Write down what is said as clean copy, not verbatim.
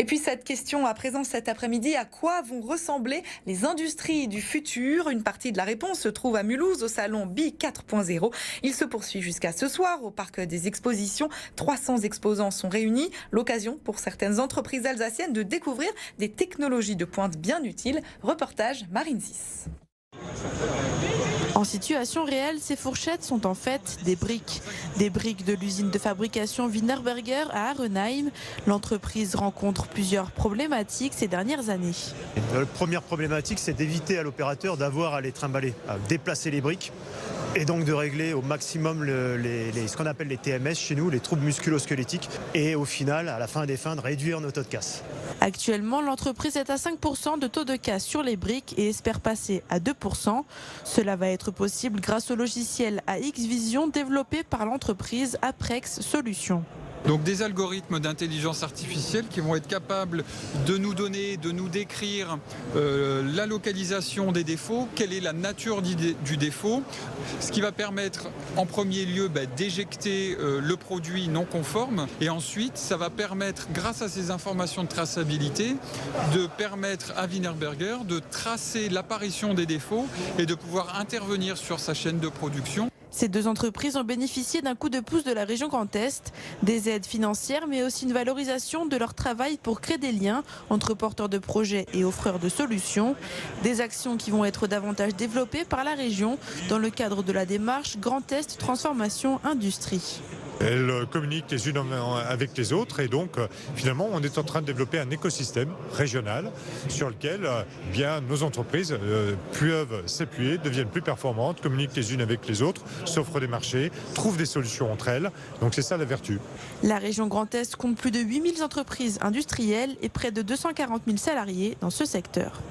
Et puis cette question à présent cet après-midi, à quoi vont ressembler les industries du futur? Une partie de la réponse se trouve à Mulhouse au salon BI 4.0. Il se poursuit jusqu'à ce soir au parc des expositions. 300 exposants sont réunis. L'occasion pour certaines entreprises alsaciennes de découvrir des technologies de pointe bien utiles. Reportage Marine 6. En situation réelle, ces fourchettes sont en fait des briques. Des briques de l'usine de fabrication Wienerberger à Arenheim. L'entreprise rencontre plusieurs problématiques ces dernières années. La première problématique, c'est d'éviter à l'opérateur d'avoir à les trimballer, à déplacer les briques et donc de régler au maximum ce qu'on appelle les TMS chez nous, les troubles musculo-squelettiques, et au final, à la fin des fins, de réduire nos taux de casse. Actuellement, l'entreprise est à 5% de taux de casse sur les briques et espère passer à 2%. Cela va être possible grâce au logiciel AX Vision développé par l'entreprise Aprex Solutions. Donc des algorithmes d'intelligence artificielle qui vont être capables de nous donner, de nous décrire la localisation des défauts, quelle est la nature du défaut, ce qui va permettre en premier lieu d'éjecter le produit non conforme, et ensuite ça va permettre, grâce à ces informations de traçabilité, de permettre à Wienerberger de tracer l'apparition des défauts et de pouvoir intervenir sur sa chaîne de production. Ces deux entreprises ont bénéficié d'un coup de pouce de la région Grand Est, des aides financières mais aussi une valorisation de leur travail pour créer des liens entre porteurs de projets et offreurs de solutions. Des actions qui vont être davantage développées par la région dans le cadre de la démarche Grand Est Transformation Industrie. Elles communiquent les unes avec les autres et donc finalement on est en train de développer un écosystème régional sur lequel bien nos entreprises peuvent s'appuyer, deviennent plus performantes, communiquent les unes avec les autres, s'offrent des marchés, trouvent des solutions entre elles. Donc c'est ça la vertu. La région Grand Est compte plus de 8000 entreprises industrielles et près de 240 000 salariés dans ce secteur.